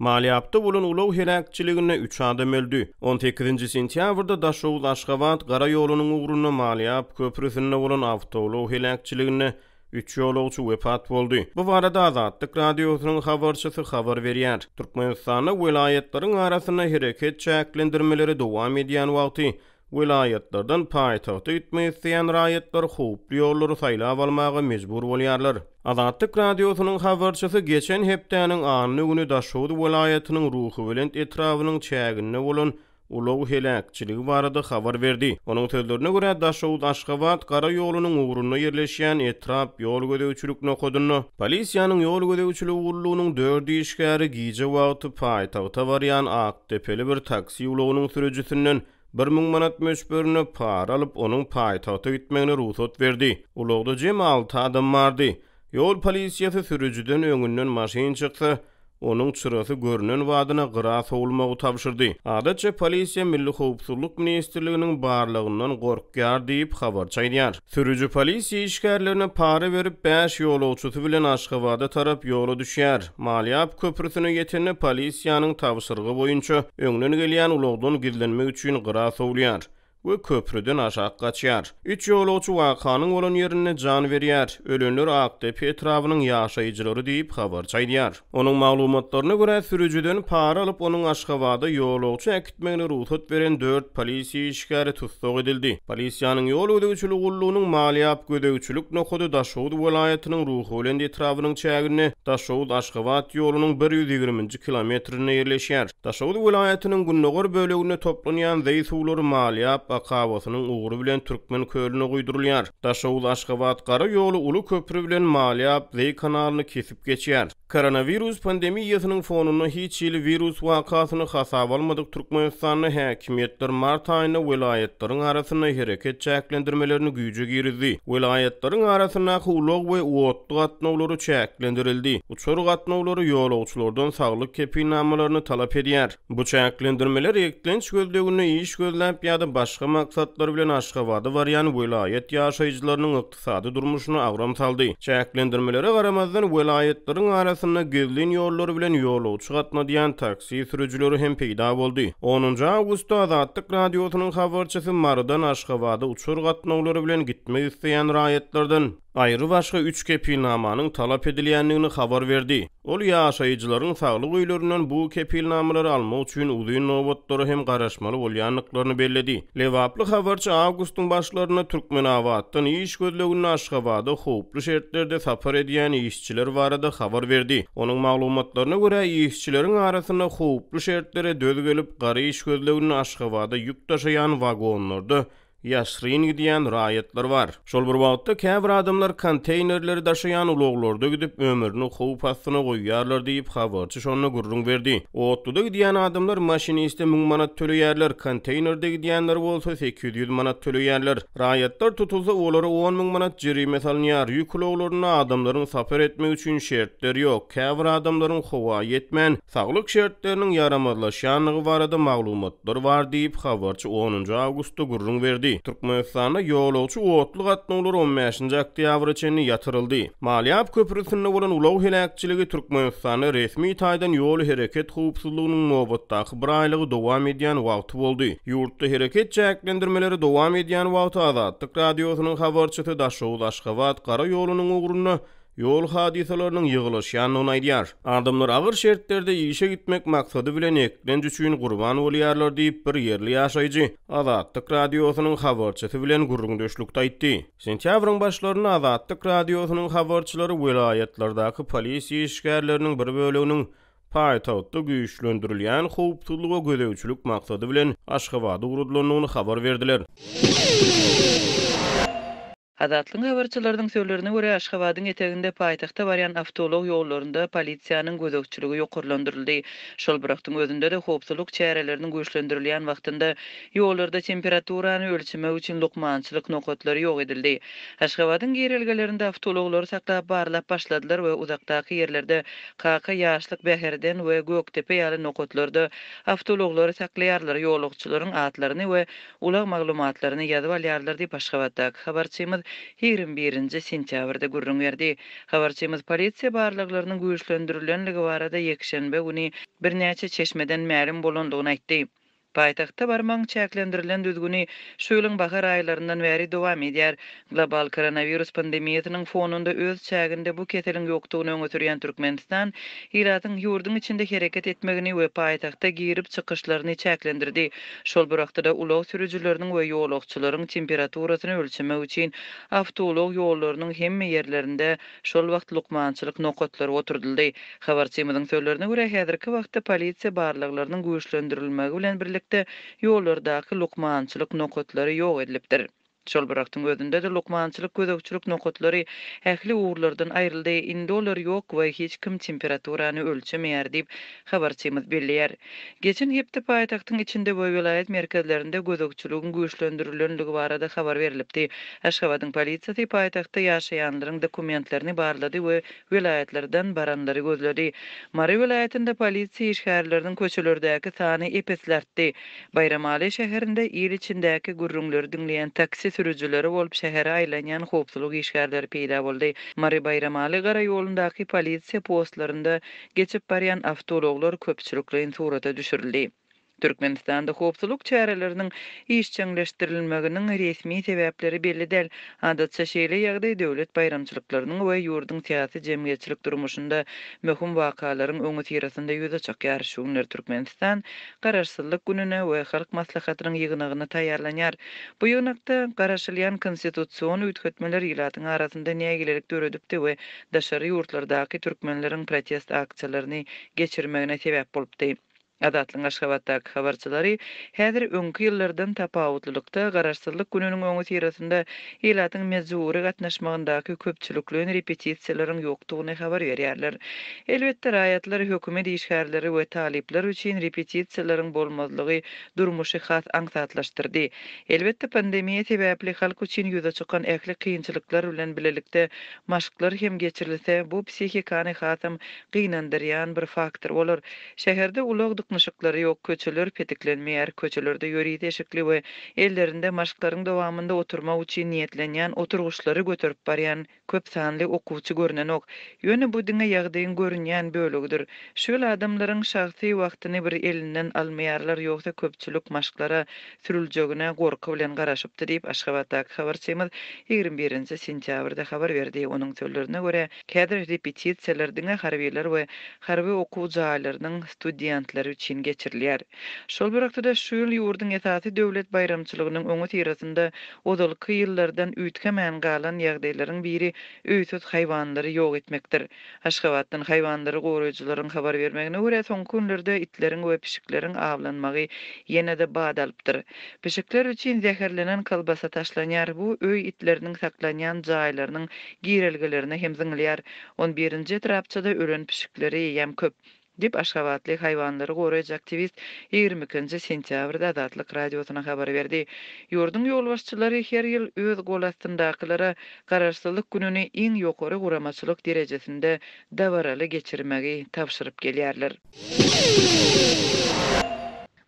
Maliyapda bolan ulaw helakçiligine 3 adam öldü. 18-nji sentýabrda Daşow Aşgabat gara ýolunyň ugruna Maliyap köprüsinde bolan awtolaw helakçiligine 3 ýolagçy wepat boldy. Bu barada Azatlyk radiosynyň habarçysy habar berýär. Türkmenistanyň welaýetlaryň arasyna hereket çäklendirmeleri dowam edýän wagty vilayetlerden paýtagta gitmek isleýän raýatlar howply ýollary saýlap almaga mejbur bolýarlar. Azatlyk radiosynyň habarçysy geçen hepdäniň anyny güni Daşow vilayatynyň ruhy bilen etrawynyň çägine bolan ulaw helakçiligi barada habar berdi. Onuň sözlerine görä Daşow Aşgabat gara ýolunyň ugruna ýerleşýän etrap ýol gödäwçilik nokodyny polisiýanyň ýol gödäwçiligi urlugynyň 4 işgäri giýje wagty paýtagta barýan Akdepeli bir taksi ulawynyň sürüjisinden 1000 manat möşberini para alıp onun paýtagta gitmegine ruhsat berdi. Ulagda jem 6 adam bardy. Ýol polisiýasy sürüjiden öňünden maşyn çykdy. Onun çyrasy görünen wadyna gyra sowulmagy tapşyrdy. Adatça polisiýa Milli Howpsuzlyk Ministrliginiň barlygyndan gorkýar diýip habar çaýdýar. Sürüjü polisiýa işgärlerine para berip 5 ýolagçysy bilen Aşgabada tarap ýola düşýär. Maliyap köprüsine ýetende polisiýanyň tapşyrygy boýunça öňden gelýän ulagdan gizlenmek üçin gyra sowulýar we köprüden aşağı kaçýar. 3 ýolagçy wakanyň bolan ýerine jan berýär. Ölenler Akdepe etrawynyň ýaşaýjylary diýip habar çaýdýar. Onuň maglumatlaryna görä sürüjüden para alyp onuň Aşgabada ýolagçy äkitmegine ruhsat beren 4 polisiýa işgäri tutsak edildi. Polisiýanyň ýol gödäwçiligi ullugynyň Maliyap gödäwçilik nokody Daşow welaýatynyň ruhy bilen etrawynyň çägine Daşow Aşgabat ýolunyň 120-nji kilometrine ýerleşýär. Daşow welaýatynyň Günnogor bölegine toplanýan zeýsuwlary Maliyap akawasynyň ugry bilen Türkmen köline guýdurulýar. Daşow Aşgabat gara ýolu uly köprü bilen Maliyap Zey kanalyny kesip geçýär. Koronavirus pandemiýasynyň fonuna hiç ýyly virus wakasyny hasaba almadyk Türkmenistanyň häkimetler mart aýyna welaýetleriň arasyna hereket çäklendirmelerini güýje girdi. Welaýetleriň arasyna ulug we uwatly gatnawlary çäklendirildi. Uçur gatnawlary ýolagçylardan saglyk kepilnamalaryny talap edýär. Bu çäklendirmeler eklenç gözlegine iş gözläp ýa-da başga maksatlar bilen Aşgabada barýan welaýet ýaşaýjylarynyň ykdysady durmuşyna agram saldy. Çäklendirmelere garamazdan welaýetleriň arasyna gezlen ýolları bilen ýolagçy gatnadýan taksi sürüjüleri hem peýda boldy. 10 awgustda Azatlyk radiosynyň habarçysy Mardan Aşgabada uçur gatnawlary bilen gitmek isleýän raýatlardan aýry başga 3 kepilnamanyň talap edilýändigini habar berdi. Ol ýaşaýjylaryň saglyk öýlerinden bu kepilnamalary almak üçin uzun nowatlary hem garaşmaly bolýanlyklaryny belledi. Lewaply habarçy awgustyň başlaryna Türkmenawatdan iş gözlegine Aşgabada howply şertlerde sapar edýän işçiler barada habar berdi. Onuň maglumatlaryna görä işçileriň arasyna howply şertlere döz gelip gary iş gözlegine Aşgabada ýük taşıyan wagonlarda ýaşryn gidýän raýatlar bar. Şol bir wagtda käbir adamlar konteynerleri daşaýan ulaglarda gidip ömürni howp astyna goýýarlar diýip habarçy şonu gurrun berdi. Otda gidýän adamlar maşiniste 1000 manat töleýärler, konteynerde gidýänler bolsa 800 manat töleýärler. Raýatlar tutulsa olary 10.000 manat jerime salynýar. Ýük ulaglaryna adamlaryň sapar etmek üçin şertler ýok. Käbir adamlaryň howa ýetmän saglyk şertleriniň yaramazlaşýanlygy barada maglumatlar bar diýip habarçy 10 awgustda gurrun berdi. Türkmenistanda ýolagçy otly gatnawlary 15-nji oktýabr üçin ýatyryldy. Maliyap köprüsinde bolan ulaw helakçiligi Türkmenistanyň resmi taýdan ýol hereket howpsuzlygynyň nobatdaky bir aýlygy dowam edýän wagty boldy. Ýurtda hereket çäklendirmeleri dowam edýän wagty Azatlyk radiosynyň habarçysy Daşow Aşgabat gara ýolunyň ugruna ýol hadisalarynyň ýygylyşýanyny aýdýar. Adamlar agyr şertlerde işe gitmek maksady bilen eklenç üçin gurban bolýarlar diýip bir ýerli ýaşaýjy Azatlyk radiosynyň habarçysy bilen gurrundaşlykda aýtdy. Sentýabryň başlaryna Azatlyk radiosynyň habarçylary welaýetlerdaky polisiýa işgärleriniň bir böleginiň paýtagtda güýçlendirilýän howpsuzlyga gödäwçilik maksady bilen Aşgabada urutlanyny habar berdiler. Azatlyk habarçylarynyň sözlerine görä Aşgabatyň eteginde paýtagta barýan awtolog ýollarynda polisiýanyň gözegçiligi ýokurlandyryldy. Şol birakdyň özünde de howpsuzlyk çäreleriniň güýçlendirilýän wagtynda ýollarda temperaturany ölçemek üçin lukmançylyk nokatlary ýok edildi. Aşgabatyň ýerelgelerinde awtologlary saklap barlap başladylar we uzakdaky ýerlerde kaka ýaşlyk bäherden we Göktepe ýaly nokatlarda awtologlary saklaýarlar. Ýolagçylaryň atlaryny we ulag maglumatlaryny ýazyp alýarlar diýip Aşgabatdaky habarçymyz 21-nji sentýabrda gürrüň berdi. Habarçymyz polisiýa barlyklarynyň güýçlendirilýänligi barada ýekşenbe güni birnäçe çeşmeden ma'lum bolandygyny aýtdy. Paytaxtda barmaň çäklendirilen düzgüni şu ýylyň bahar aýlaryndan bäri dowam edýär. Global koronavirus pandemiýasynyň fonunda öz çäginde bu keseliň ýokdugyny öňe sürýän Türkmenistan ýylatyň ýurdun içinde hereket etmegini we paýtaxtda girip çykyşlaryny çäklendirdi. Şol wagtda ulag sürüjileriniň we ýolagçylaryň temperaturasyny ölçemek üçin awtolog ýollarynyň hemme ýerlerinde şol wagt lukmançylyk nokatlary oturdyldy. Habarçymyzyň sözlerine görä häzirki wagtda polisiýa barlyklarynyň güýçlendirilmegi bilen birlikde ýollardaky lukmançylyk nokatlary ýok edilipdir. Şol bıraktyň özünde de lukmançylyk gözegçilik nokatlary ähli uğurlardan aýryldy. Indi olar ýok we hiç kim temperaturany ölçemeýär diýip habarçymyz belliýär. Geçen hepde paýtagtyň içinde we vilayet merkezlerinde gözegçiligiň güýçlendirilýänligi barada habar berilipdi. Aşgabatyň polisiýasy paýtagtda ýaşaýanlaryň dokumentlerini barlady we vilayetlerden baranlary gözledi. Mary vilayetinde polisiýa işgärleriniň köçelerdäki sany epeslerdi. Bayramaly şäherinde ýyl içindäki gürrüňleri dinleýän taksi sürüjileri bolup şähere aýlanýan howpsuzlyk işgärleri peýda boldy. Mary Bayramaly gara ýolundaky polisiýa postlarynda geçip barýan awtologlar köpçülikliň surata düşürildi. Türkmenistanda howpsuzlyk çäreleriniň işçileşdirilmeginiň resmi sebäpleri belli däl. Adatça şeýle ýagdaý döwlet bayramçylyklarynyň we ýurdun syýasy jemgyýetçilik durmuşynda möhüm wakalaryň öňe ýerinde ýüze çykýar. Şuňlar Türkmenistan Garaşsyzlyk gününe we halk maslahatynyň ýygynyny taýýarlanýar. Bu ýönekde garaşylýan konstitusiýon üýtgetmeler ýylatyň arasynda nägilelik döredipdi we daşary ýurtlardaky türkmenleriň protest aksiýalaryny geçirmegine sebäp bolupdy. Adatlyň Aşgabatdaky habarçylary häzir öňki ýyllardan tapawutlylykda Garaşsyzlyk gününiň öňe ýerinde ýylatyň mezuri gatnaşmagyndaky köpçülikli repetisiýalaryň ýokdugyny habar berýärler. Elbetde raýatlar hökümet işgärleri we talipler üçin repetisiýalaryň bolmazlygy durmuşy has aňsatlaşdyrdy. Elbetde pandemiýa sebäpli halk üçin ýüze çykan ähli kynçylyklar bilen bilelikde maşklar hem geçirilse bu psihikany hasam gynandyrýan bir faktor bolar. Şäherde ulag nışıkları yok, köçeler petiklenmeýär, köçelerde ýöri deşikli we ellerinde maşklaryň dowamında oturmak üçin niýetlenýän oturguşlary götürüp barýan köp sanly okuwçy görnen ok. Ýöne bu diňe ýagdaýyň görünýän bölegdir. Şol adamlaryň şahsy wagtyny bir elinden almaýarlar ýoksa köpçülik maşklara sürüljegine gorky bilen garaşypdy diýip Aşgabatdaky habarçymyz 21-nji sentýabrda habar berdi. Onuň sözlerine görä, kädir repetisiýalar diňe harbiýler we harby okuw jaýlarynyň studentlary için geçirilýär. Şol wagtda şu ýyl ýurdun esasy döwlet bayramçylygynyň öňe ýerinde odalky ýyllardan üýtgemän galan ýagdaýlaryň biri öýsüz haýwanlary ýok etmekdir. Aşgabatdan haýwanlary goraýjylaryň habar bermegine görä soňky günlerde itleriň we pişikleriň awlanmagy ýene-de bad alypdyr. Pişikler üçin zäherlenen kalbasa taşlanýar. Bu öý itleriniň saklanýan jaýlarynyň girelgelerine hem ziňlýär. 11-nji etrapçada ölen pişikleri ýem köp. Dip Aşgabatly haýwanlary goraýjy aktivist 22-nji sentýabrda Adatlyk radiosyna habar berdi. Ýurdun ýolbaşçylary her ýyl öz gol astyndakylara Garaşsyzlyk gününi iň ýokary guramaçylyk derejesinde dawaraly geçirmegi tapşyryp gelýärler.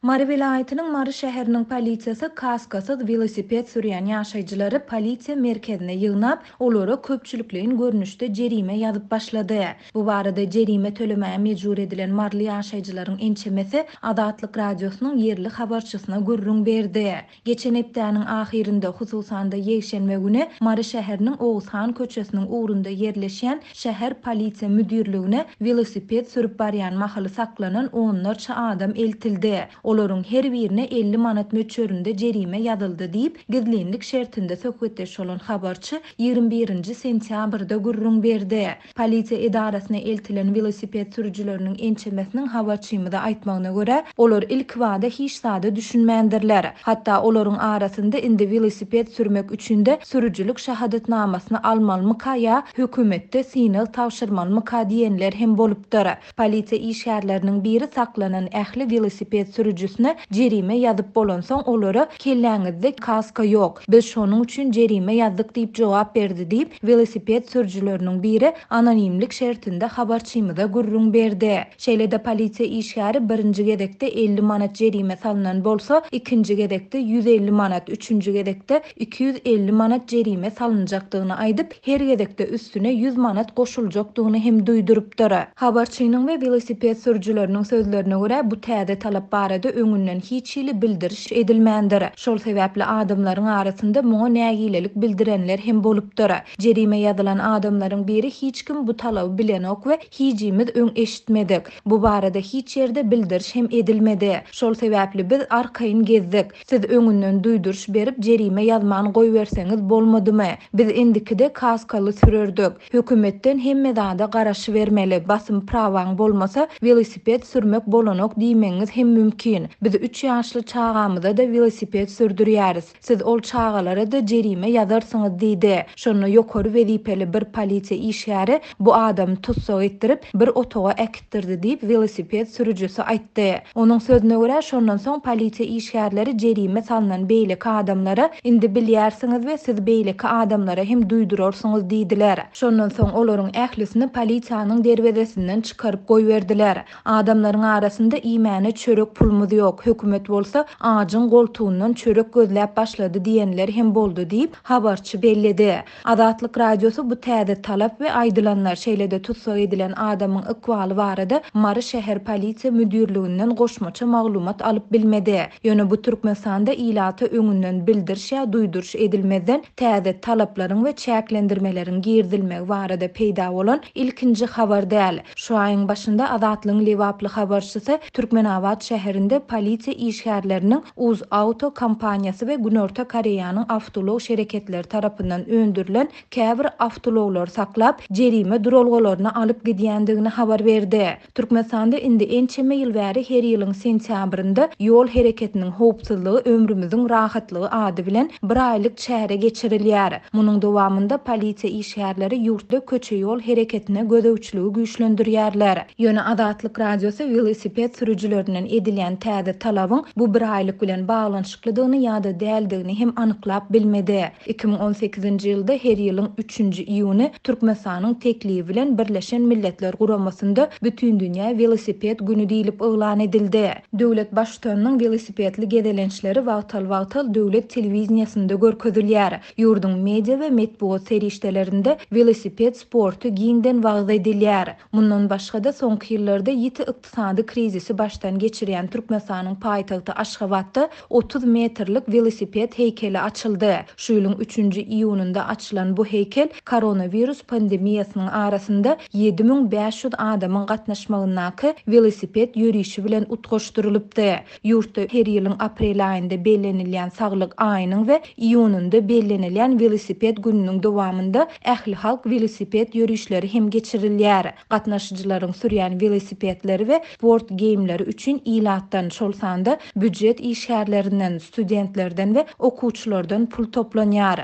Mary vilayatynyň Mary şäheriniň polisiýasy kaskasyz velosiped sürýän ýaşaýjylary polisiýa merkezine ýygnap, olary köpçülikliň görnüşde jerime ýazyp başlady. Bu barada jerime tölemäge mejbur edilen marly ýaşaýjylaryň ençemesi Adatlyk radiosynyň ýerli habarçysyna gürrüň berdi. Geçen hepdäniň ahirinde hususanda ýekşenme güni Mary şäheriniň Oğuzhan köçesiniň ugrunda ýerleşýän şäher polisiýa müdürligine velosiped sürüp barýan mahaly saklanan onlarça adam eltildi. Olaryň her birine 50 manat möçöründe jerime ýazyldy diýip gizlenlik şertinde söhbetdeş bolan habarçy 21-nji sentýabrda gürrüň berdi. Polisiýa edarasyna eltilen velosiped sürüjileriniň ençemesiniň habarçymyda aýtmagyna görä, olar ilk wada hiç sada düşünmändirler. Hatta olaryň arasynda indi velosiped sürmek üçin de sürüjilik şahadatnamasyny almalmyka ýa hökümetde sinal tawşyrmalmyka diýenler hem bolupdyr. Polisiýa işgärleriniň biri saklanan ähli velosiped sürüjileri sürücüsüne jerime ýazyp bolansoň olara kelläňizde kaska ýok. Biz şonuň üçin jerime ýazdyk diýip jogap berdi diýip velosiped sürüjüleriniň biri anonimlik şertinde habarçymyza gurrun berdi. Şeýle-de polisiýa işgäri birinji gedekde 50 manat jerime salynan bolsa, ikinji gedekde 150 manat, üçüncü gedekde 250 manat jerime salynjakdygyny aýdyp, her gedekde üstüne 100 manat goşuljakdygyny hem duýdurupdyr. Habarçynyň we velosiped sürüjüleriniň sözlerine görä bu täze talap barada öňünden hiç hili bildiriş edilmändir. Şol sebäpli adamlaryň arasynda muňa nägilelik bildirenler hem bolupdyr. Jerime ýazylan adamlaryň biri hiç kim bu talaby bilenok we hijimiz öň eşitmedik. Bu barada hiç ýerde bildiriş hem edilmedi. Şol sebäpli biz arkaýyn gezdik. Siz öňünden duýduruş berip jerime ýazmany goýberseňiz bolmadymy? Biz endikide kaskaly sürerdik. Hökümetden hemme zada garaşy vermeli. Basym prawaň bolmasa velosiped sürmek bolanok diýmeňiz hem mümkin. Biz 3 ýaşly çağamyzda da velosiped sürdürýäris. Siz ol çağalara da jerime ýazarsyňyz diýdi. Şonu ýokary wezipeli bir polisiýa işgäri bu adamy tutsak etdirip bir otoga äkitdirdi diýip velosiped sürüjüsi aýtdy. Onuň sözüne görä şondan soň polisiýa işgärleri jerime salynan beýleki adamlara indi bilýärsiňiz we siz beýleki adamlara hem duýdurarsyňyz diýdiler. Şondan soň olaryň ählisini polisiýanyň derwezesinden çykaryp goýberdiler. Adamlaryň arasynda iýmäne çörek pulumuz ýok. Hökümet bolsa ağacın goltuğundan çörek gözläp başlady diýenler hem boldu diýip habarçy bellidi. Azatlyk radiosu bu täze talap we aýdylanlar şeýle-de tutsak edilen adamyň ykwaly barada Mary şäher polisiýa müdürliginden goşmaça maglumat alyp bilmedi. Ýöne bu Türkmenistanda ilaty öňünden bildiriş ýa duýduruş edilmeden täze talaplaryň we çäklendirmeleriň girdilmegi barada peýda bolan ilkinji habar däl. Şu aýyň başynda Azatlygyň lewaply habarçysy Türkmenabad şäherinde polisiýa işgärleriniň Uz Auto kompaniýasy we Günorta Koreýanyň awtolog şereketleri tarapyndan öndürilen käbir awtologlar saklap jerime duralgalaryny alyp gidýändigini habar berdi. Türkmenistanda indi ençeme ýyl bäri her ýylyň sentýabrynda ýol hereketiniň howpsuzlygy ömrümiziň rahatlygy ady bilen bir aýlyk çäre geçirilýär. Munyň dowamında polisiýa işgärleri ýurtda köçe ýol hereketine gödäwçiligi güýçlendirýärler. Ýöne Azatlyk radiosu velosiped sürüjülerinden edilýän täze talabyň bu bir aýlyk bilen baglanşyklydygyny ýa-da däldigini hem anyklap bilmedi. 2018-nji ýylda her ýylyň 3-nji iýuny Türkmenistanyň teklibi bilen Birleşen Milletler Guramasynda bütün dünýä velosiped güni diýilip elan edildi. Döwlet başçysynyň velosipedli gedelençleri wagtal-wagtal döwlet telewiziýasynda görkezilýär. Ýurdun media we metbuat serişdelerinde velosiped sportu giňden wagz edilýär. Mundan başga da soňky ýyllarda ýiti ykdysady krizisi başdan geçirýän Türkmenistanyň paýtagty Aşgabatda 30 metrlik velosiped heykeli açyldy. Şu ýylyň 3-nji iýununda açylan bu heykel koronavirus pandemiýasynyň arasynda 7500 adamyň gatnaşmagynaky velosiped ýürüýüşi bilen utgaşdyrylypdy. Ýurtda her ýylyň aprel aýynda bellenilýän saglyk aýynyň we iýununda bellenilýän velosiped gününiň dowamında ähli halk velosiped ýürüýüşleri hem geçirilýär. Gatnaşyjylaryň sürýän velosipedleri we sport geýimleri üçin ilatdan şol sanda büdjet işgärlerinden, studentlerden we okuwçylardan pul toplanýar.